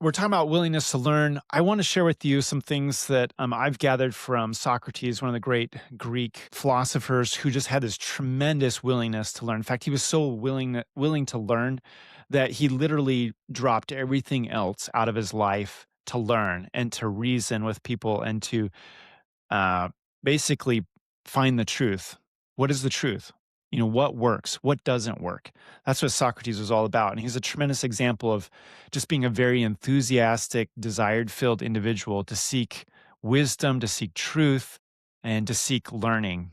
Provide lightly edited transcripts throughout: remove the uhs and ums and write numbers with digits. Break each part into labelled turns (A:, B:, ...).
A: we're talking about willingness to learn. I want to share with you some things that I've gathered from Socrates, one of the great Greek philosophers who just had this tremendous willingness to learn. In fact, he was so willing to learn that he literally dropped everything else out of his life to learn and to reason with people and to uh, basically find the truth. What is the truth? What works? What doesn't work? That's what Socrates was all about. And he's a tremendous example of just being a very enthusiastic, desired filled individual to seek wisdom, to seek truth, and to seek learning.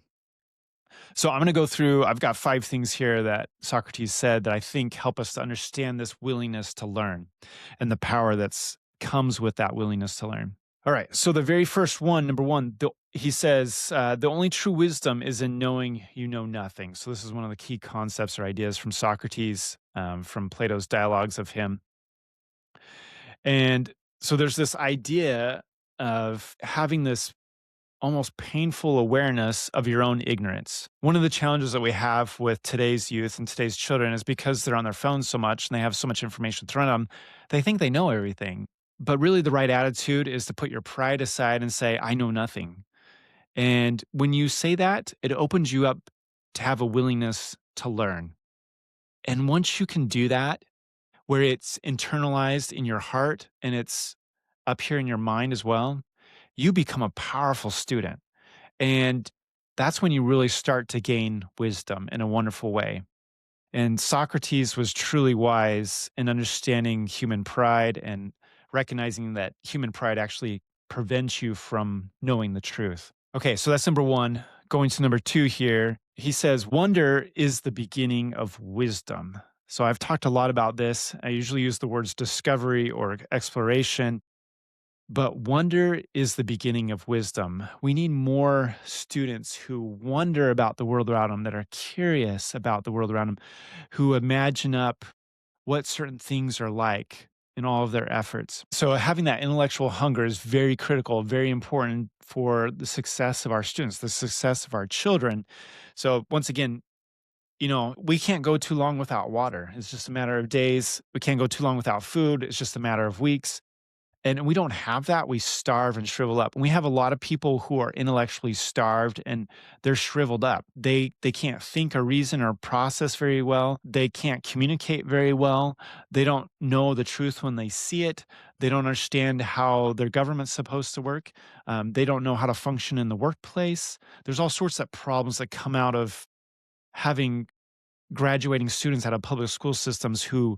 A: So I'm going to go through, I've got 5 things here that Socrates said that I think help us to understand this willingness to learn and the power that's comes with that willingness to learn. All right. So the very first one, number one, he says, the only true wisdom is in knowing you know nothing. So this is one of the key concepts or ideas from Socrates, from Plato's dialogues of him. And so there's this idea of having this almost painful awareness of your own ignorance. One of the challenges that we have with today's youth and today's children is because they're on their phones so much and they have so much information thrown at them, they think they know everything. But really, the right attitude is to put your pride aside and say, I know nothing. And when you say that, it opens you up to have a willingness to learn. And once you can do that, where it's internalized in your heart and it's up here in your mind as well, you become a powerful student. And that's when you really start to gain wisdom in a wonderful way. And Socrates was truly wise in understanding human pride and recognizing that human pride actually prevents you from knowing the truth. Okay, so that's number one. Going to number 2 here, he says, wonder is the beginning of wisdom. So I've talked a lot about this. I usually use the words discovery or exploration. But wonder is the beginning of wisdom. We need more students who wonder about the world around them, that are curious about the world around them, who imagine up what certain things are like in all of their efforts. So having that intellectual hunger is very critical, very important for the success of our students, the success of our children. So once again, we can't go too long without water. It's just a matter of days. We can't go too long without food. It's just a matter of weeks. And we don't have that. We starve and shrivel up. And we have a lot of people who are intellectually starved and they're shriveled up. They can't think or reason or process very well. They can't communicate very well. They don't know the truth when they see it. They don't understand how their government's supposed to work. They don't know how to function in the workplace. There's all sorts of problems that come out of having graduating students out of public school systems who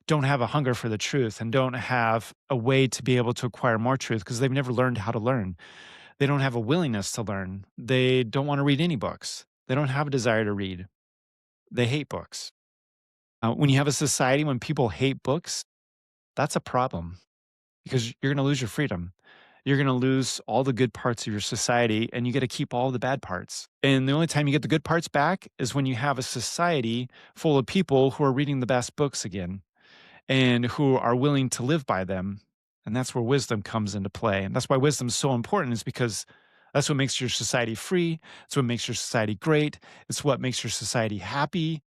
A: don't have a hunger for the truth and don't have a way to be able to acquire more truth because they've never learned how to learn. They don't have a willingness to learn. They don't want to read any books. They don't have a desire to read. They hate books. When you have a society when people hate books, that's a problem because you're going to lose your freedom. You're going to lose all the good parts of your society and you get to keep all the bad parts. And the only time you get the good parts back is when you have a society full of people who are reading the best books again and who are willing to live by them. And that's where wisdom comes into play. And that's why wisdom is so important, is because that's what makes your society free. It's what makes your society great. It's what makes your society happy,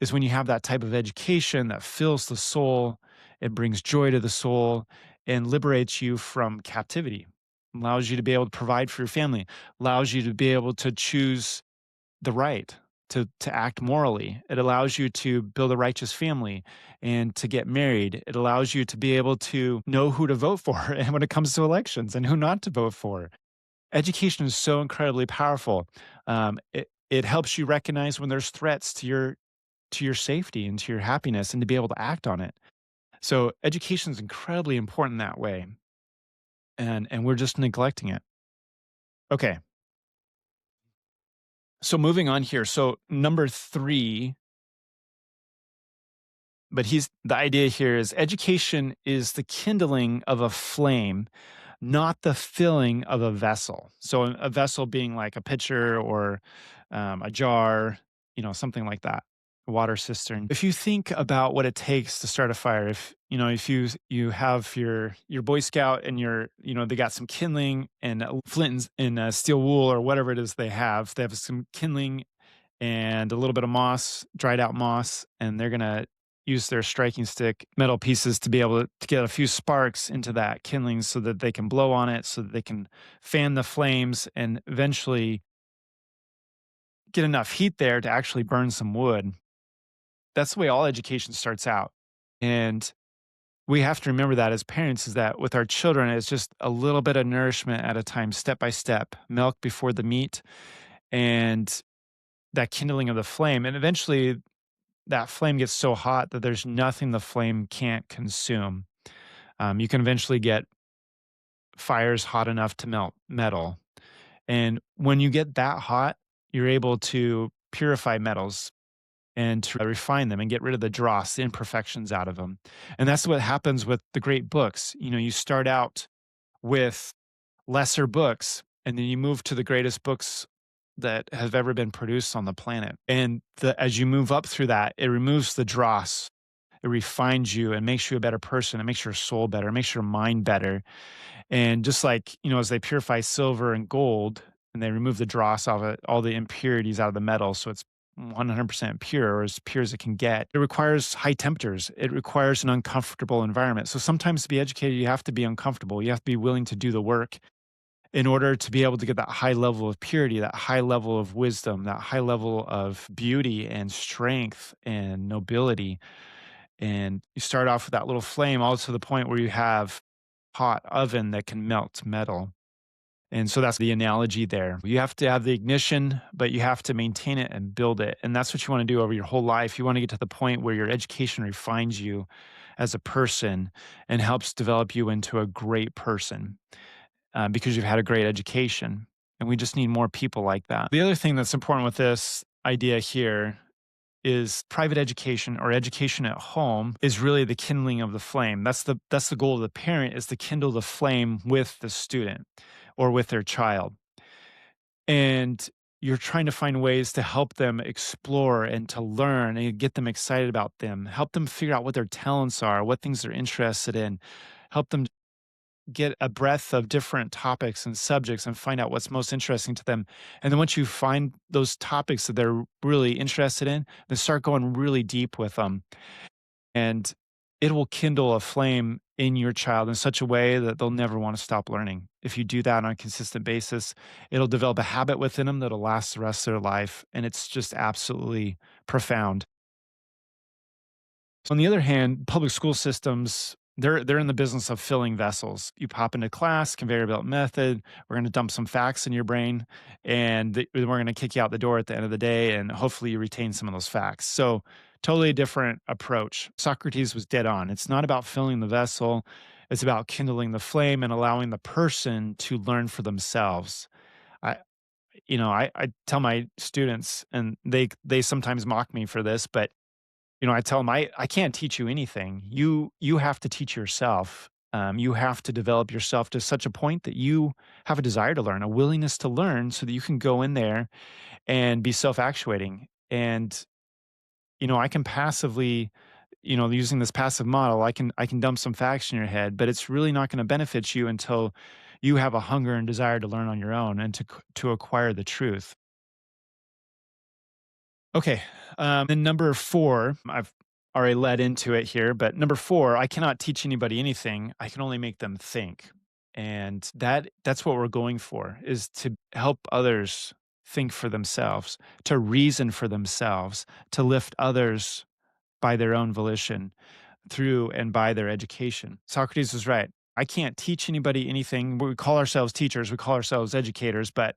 A: is when you have that type of education that fills the soul, it brings joy to the soul and liberates you from captivity, allows you to be able to provide for your family, allows you to be able to choose the right to act morally. It allows you to build a righteous family and to get married. It allows you to be able to know who to vote for and when it comes to elections and who not to vote for. Education is so incredibly powerful. It helps you recognize when there's threats to your safety and to your happiness and to be able to act on it. So education is incredibly important that way. And we're just neglecting it. Okay. So moving on here. So number 3, but the idea here is education is the kindling of a flame, not the filling of a vessel. So a vessel being like a pitcher or a jar, something like that, a water cistern. If you think about what it takes to start a fire, if you have your Boy Scout and they got some kindling and flint and steel wool or whatever it is they have some kindling and a little bit of moss, dried out moss, and they're gonna use their striking stick metal pieces to be able to get a few sparks into that kindling so that they can blow on it, so that they can fan the flames and eventually get enough heat there to actually burn some wood. That's the way all education starts out. And we have to remember that as parents is that with our children, it's just a little bit of nourishment at a time, step by step, milk before the meat, and that kindling of the flame. And eventually that flame gets so hot that there's nothing the flame can't consume. You can eventually get fires hot enough to melt metal. And when you get that hot, you're able to purify metals and to refine them and get rid of the dross, the imperfections out of them. And that's what happens with the great books. You know, you start out with lesser books and then you move to the greatest books that have ever been produced on the planet. And as you move up through that, it removes the dross. It refines you and makes you a better person. It makes your soul better. It makes your mind better. And just like, you know, as they purify silver and gold and they remove the dross off it, all the impurities out of the metal, so it's 100% pure or as pure as it can get, it requires high temperatures. It requires an uncomfortable environment. So sometimes to be educated, you have to be uncomfortable. You have to be willing to do the work in order to be able to get that high level of purity, that high level of wisdom, that high level of beauty and strength and nobility. And you start off with that little flame all to the point where you have hot oven that can melt metal. And so that's the analogy there. You have to have the ignition, but you have to maintain it and build it. And that's what you want to do over your whole life. You want to get to the point where your education refines you as a person and helps develop you into a great person because you've had a great education. And we just need more people like that. The other thing that's important with this idea here is private education or education at home is really the kindling of the flame. That's the goal of the parent is to kindle the flame with the student or with their child. And you're trying to find ways to help them explore and to learn and get them excited about them, help them figure out what their talents are, what things they're interested in, help them get a breadth of different topics and subjects and find out what's most interesting to them. And then once you find those topics that they're really interested in, then start going really deep with them. And it will kindle a flame in your child in such a way that they'll never want to stop learning. If you do that on a consistent basis, it'll develop a habit within them that'll last the rest of their life. And it's just absolutely profound. On the other hand, public school systems, they're in the business of filling vessels. You pop into class, conveyor belt method. We're going to dump some facts in your brain, and then we're going to kick you out the door at the end of the day, and hopefully you retain some of those facts. So, totally different approach. Socrates was dead on. It's not about filling the vessel; it's about kindling the flame and allowing the person to learn for themselves. I, I tell my students, and they sometimes mock me for this, but I tell them, I can't teach you anything. You have to teach yourself. You have to develop yourself to such a point that you have a desire to learn, a willingness to learn so that you can go in there and be self-actuating. And, I can passively, using this passive model, I can dump some facts in your head, but it's really not going to benefit you until you have a hunger and desire to learn on your own and to acquire the truth. Okay. Then number 4, I've already led into it here, but number 4, I cannot teach anybody anything. I can only make them think. And that's what we're going for is to help others think for themselves, to reason for themselves, to lift others by their own volition through and by their education. Socrates was right. I can't teach anybody anything. We call ourselves teachers, we call ourselves educators, but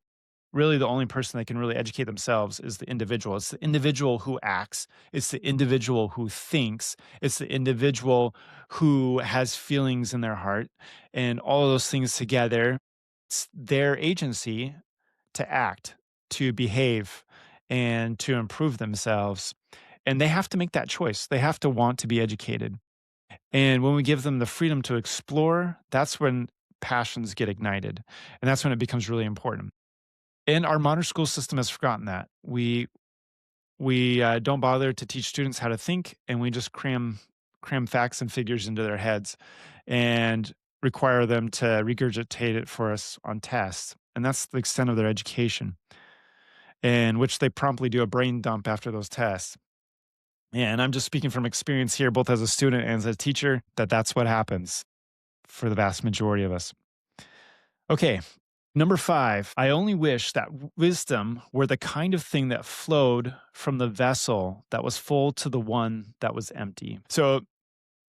A: really the only person that can really educate themselves is the individual. It's the individual who acts, it's the individual who thinks, it's the individual who has feelings in their heart, and all of those things together, it's their agency to act, to behave, and to improve themselves. And they have to make that choice. They have to want to be educated. And when we give them the freedom to explore, that's when passions get ignited. And that's when it becomes really important. And our modern school system has forgotten that. We don't bother to teach students how to think, and we just cram facts and figures into their heads and require them to regurgitate it for us on tests. And that's the extent of their education, in which they promptly do a brain dump after those tests. Yeah, and I'm just speaking from experience here, both as a student and as a teacher, that that's what happens for the vast majority of us. Okay, number 5, I only wish that wisdom were the kind of thing that flowed from the vessel that was full to the one that was empty. So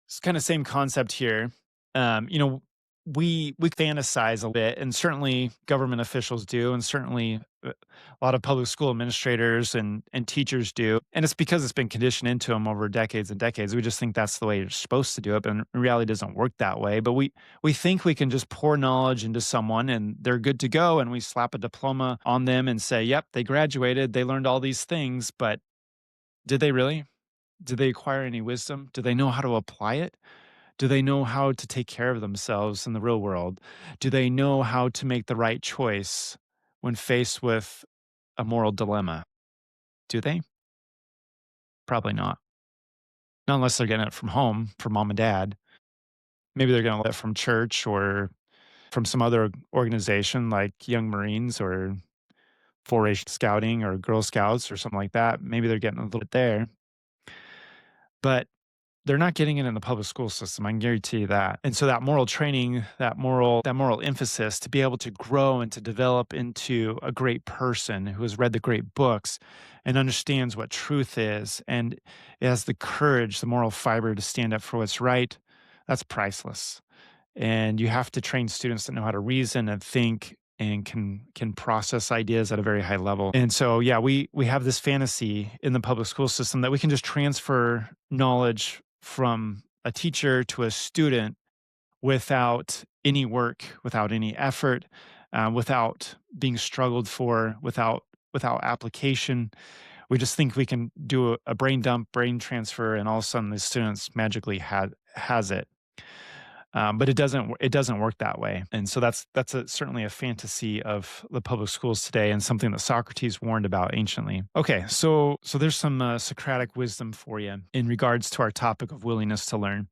A: it's kind of same concept here. You know, we fantasize a bit, and certainly government officials do, and certainly a lot of public school administrators and teachers do. And it's because it's been conditioned into them over decades and decades. We just think that's the way you're supposed to do it, but in reality, it doesn't work that way. But we think we can just pour knowledge into someone, and they're good to go, and we slap a diploma on them and say, "Yep, they graduated. They learned all these things." But did they really? Did they acquire any wisdom? Do they know how to apply it? Do they know how to take care of themselves in the real world? Do they know how to make the right choice when faced with a moral dilemma? Do they? Probably not. Not unless they're getting it from home, from mom and dad. Maybe they're getting it from church or from some other organization like Young Marines or 4-H Scouting or Girl Scouts or something like that. Maybe they're getting a little bit there. But they're not getting it in the public school system, I can guarantee you that. And so that moral training, that moral emphasis to be able to grow and to develop into a great person who has read the great books and understands what truth is and has the courage, the moral fiber to stand up for what's right, that's priceless. And you have to train students that know how to reason and think and can process ideas at a very high level. And so, yeah, we have this fantasy in the public school system that we can just transfer knowledge from a teacher to a student without any work, without any effort, without being struggled for, without application. We just think we can do a brain dump, brain transfer, and all of a sudden the students magically has it. But it doesn't work that way, and so that's certainly a fantasy of the public schools today, and something that Socrates warned about anciently. Okay, so there's some Socratic wisdom for you in regards to our topic of willingness to learn.